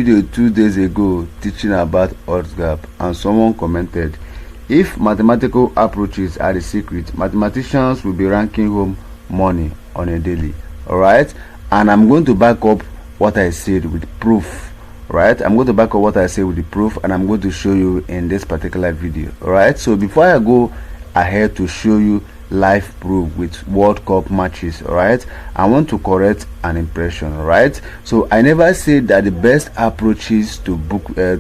Video 2 days ago teaching about odds gap, and someone commented, if mathematical approaches are the secret, mathematicians will be ranking home money on a daily. All right, and I'm going to back up what I said with proof. Right, I'm going to back up what I said with the proof, and I'm going to show you in this particular video. All right, so before I go ahead to show you live proof with World Cup matches, all right, I want to correct an impression. All right, so I never said that the best approaches to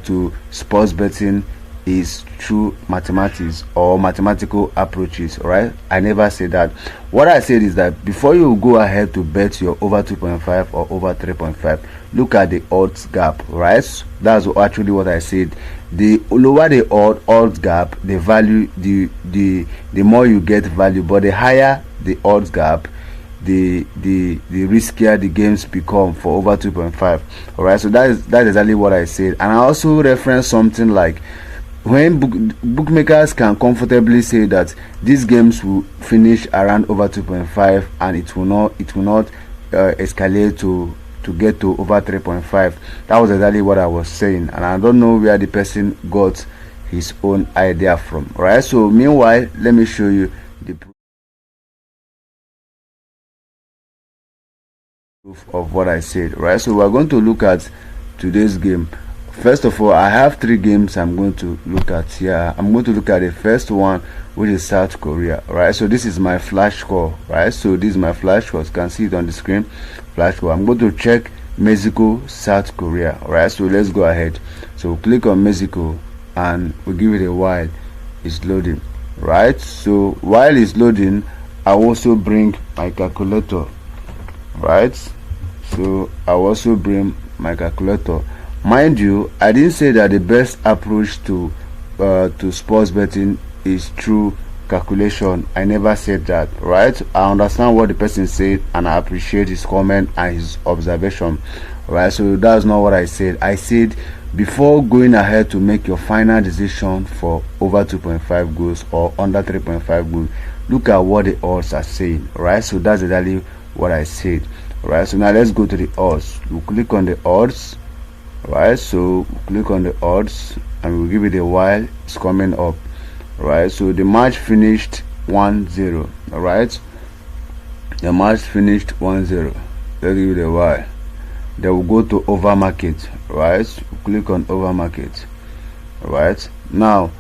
to sports betting is through mathematics or mathematical approaches. All right, I never said that. What I said is that before you go ahead to bet your over 2.5 or over 3.5, look at the odds gap. Right, that's actually what I said. The lower the odds gap, the value, the more you get value, but the higher the odds gap, the riskier the games become for over 2.5. all right, so that is exactly what I said. And I also referenced something like when bookmakers can comfortably say that these games will finish around over 2.5 and it will not escalate to get to over 3.5. That was exactly what I was saying, and I don't know where the person got his own idea from. All right, so meanwhile, let me show you the proof of what I said. Right, so we're going to look at today's game. First of all, I have 3 games I'm going to look at here. I'm going to look at the first one, which is South Korea. Right, so this is my flash score. Right, so this is my flash score. You can see it on the screen. Flash score. I'm going to check Mexico, South Korea. All right, so let's go ahead. So click on Mexico and we'll give it a while. It's loading. Right, so while it's loading, I also bring my calculator. Right, so I also bring my calculator. Mind you, I didn't say that the best approach to sports betting is through calculation. I never said that. Right, I understand what the person said and I appreciate his comment and his observation. Right, so that's not what I said. I said before going ahead to make your final decision for over 2.5 goals or under 3.5 goals, look at what the odds are saying. Right, so that's exactly what I said. Right, so now let's go to the odds. We'll click on the odds. Right, so click on the odds and we'll give it a while. It's coming up. Right, so the match finished 1-0. all right, the match finished 1-0. Let's give it a while. Then we'll go to over market. Right, so click on over market. Right, now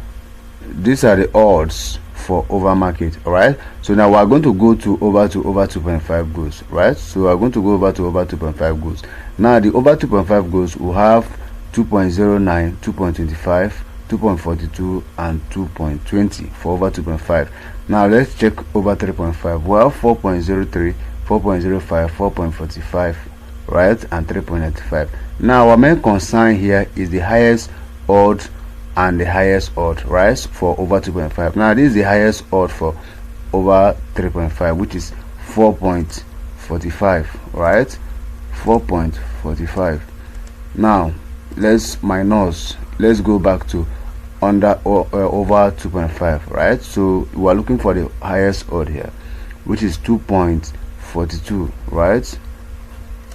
these are the odds for over market. All right, so now we're going to go to over 2.5 goals. Right, so we're going to go over 2.5 goals. Now the over 2.5 goals will have 2.09, 2.25, 2.42 and 2.20 for over 2.5. now let's check over 3.5. well, 4.03, 4.05, 4.45, right, and 3.95. now our main concern here is the highest odd and the highest odd, right, for over 2.5. now this is the highest odd for over 3.5, which is 4.45, right, 4.45. now let's go back to under or over 2.5, right, so we are looking for the highest odd here, which is 2.42, right,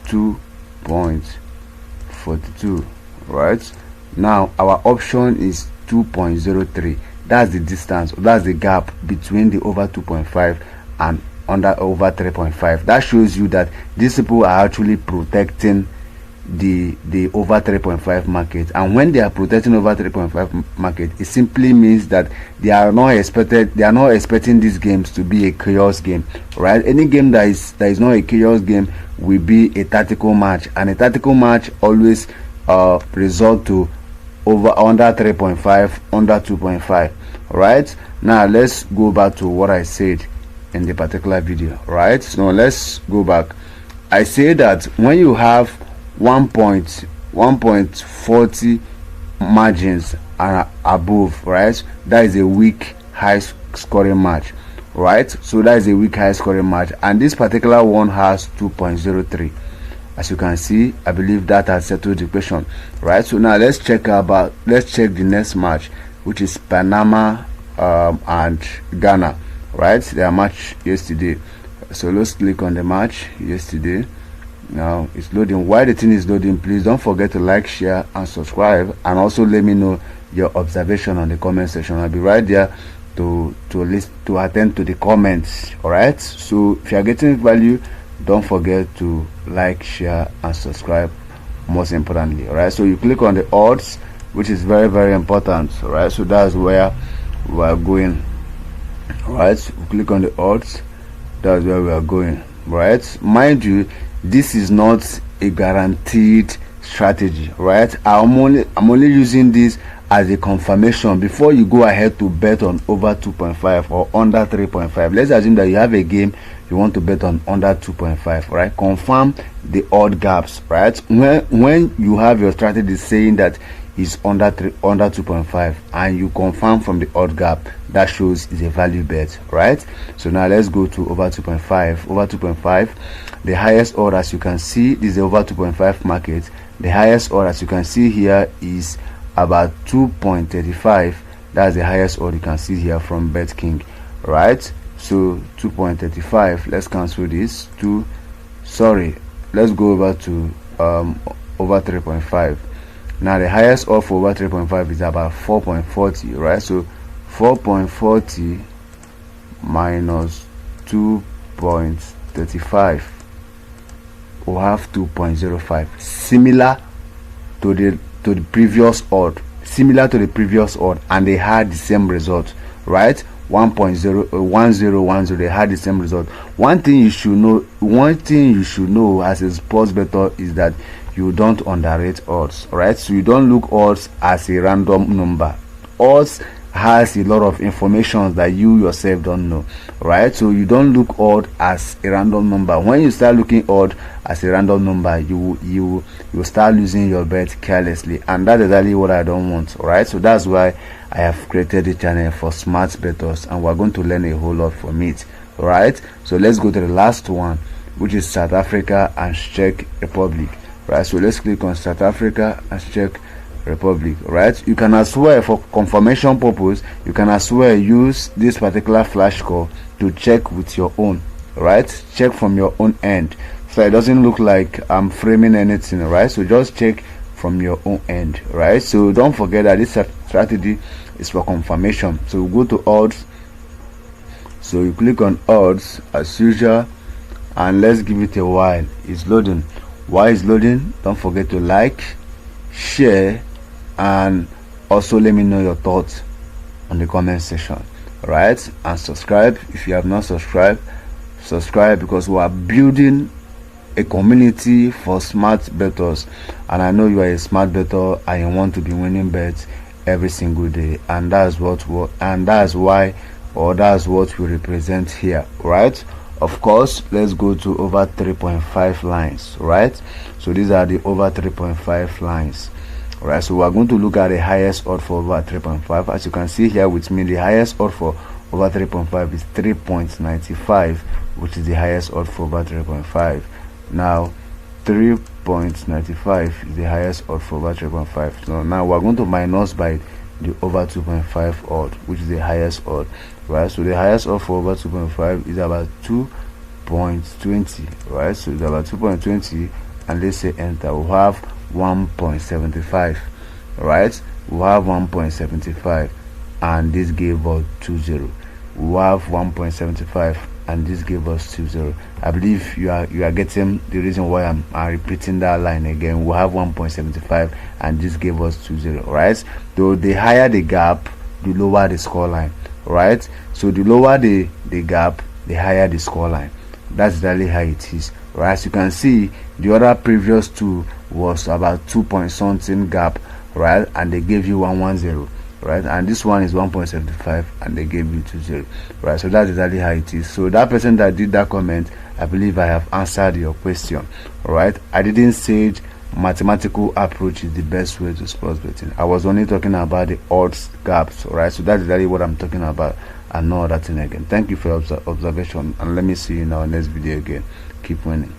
2.42, right. now our option is 2.03. that's the distance, that's the gap between the over 2.5 and under over 3.5. that shows you that these people are actually protecting the over 3.5 market, and when they are protecting over 3.5 market, it simply means that they are not expecting these games to be a chaos game. Right, any game that is not a chaos game will be a tactical match, and a tactical match always result to under 3.5, under 2.5. right, now let's go back to what I said in the particular video. Right, so let's go back. I say that when you have 1.40 margins and above, right, that is a weak high scoring match. Right, so that is a weak high scoring match, and this particular one has 2.03. as you can see, I believe that has settled the question. Right, so now let's check the next match, which is Panama and Ghana. Right, their match yesterday. So let's click on the match yesterday. Now it's loading. While the thing is loading, please don't forget to like, share and subscribe, and also let me know your observation on the comment section. I'll be right there to attend to the comments. All right, so if you are getting value, don't forget to like, share and subscribe, most importantly. All right, so you click on the odds, which is very, very important. All right, so that's where we are going. All right, we click on the odds, that's where we are going. Right, mind you, this is not a guaranteed strategy. Right, I'm only using this as a confirmation before you go ahead to bet on over 2.5 or under 3.5. Let's assume that you have a game you want to bet on under 2.5. right, confirm the odd gaps. Right, when you have your strategy saying that is under 2.5 and you confirm from the odd gap, that shows is a value bet. Right, so now let's go to over 2.5. Over 2.5, the highest odd, as you can see, this is the over 2.5 market. The highest odd, as you can see here, is about 2.35. That's the highest odd you can see here from BetKing. Right, so 2.35. let's cancel this. Let's go over to over 3.5. Now the highest odd for over 3.5 is about 4.40. right, so 4.40 minus 2.35 will have 2.05, similar to the previous odd, and they had the same result. Right, 1.1010, they had the same result. One thing you should know as a sports bettor is that you don't underrate odds. Right, so you don't look odds as a random number. Odds has a lot of information that you yourself don't know. Right, so you don't look odd as a random number. When you start looking odd as a random number, you start losing your bet carelessly, and that's exactly what I don't want. Right, so that's why I have created the channel for smart bettors, and we're going to learn a whole lot from it. Right, so let's go to the last one, which is South Africa and Czech Republic. Right, so let's click on South Africa and Czech Republic. Right, you can as well, for confirmation purpose, you can as well use this particular flash score to check with your own. Right, check from your own end, so it doesn't look like I'm framing anything. Right, so just check from your own end. Right, so don't forget that this strategy is for confirmation. So we go to odds, so you click on odds as usual, and let's give it a while. It's loading. While it's loading, don't forget to like, share, and also let me know your thoughts on the comment section. Right, and subscribe if you have not subscribed. Subscribe, because we are building a community for smart bettors, and I know you are a smart bettor and you want to be winning bets every single day, and that's what we represent here. Right, of course, let's go to over 3.5 lines. Right, so these are the over 3.5 lines. Right, so we're going to look at the highest odd for over 3.5. As you can see here with me, the highest odd for over 3.5 is 3.95, which is the highest odd for over 3.5. now 3.95 is the highest odd for over 3.5. so now we're going to minus by the over 2.5 odd, which is the highest odd. Right, so the highest odd for over 2.5 is about 2.20. right, so it's about 2.20, and let's say enter. We'll have 1.75. right, we'll have 1.75, and this gave us 2.0. we'll have 1.75, and this gave us 2.0. I believe you are getting the reason why I'm repeating that line again. We'll have 1.75, and this gave us 2.0. right, though the higher the gap, the lower the score line. Right, so the lower the gap, the higher the score line. That's exactly how it is. Right, as you can see, the other previous two was about 2 point something gap, right, and they gave you 110. Right, and this one is 1.75, and they gave you 2.0. right, so that's exactly how it is. So that person that did that comment, I believe I have answered your question. Right, I didn't say mathematical approach is the best way to sports betting. I was only talking about the odds gaps. Right, so that's exactly what I'm talking about, and no other thing again. Thank you for your observation, and let me see you in our next video again. Keep winning.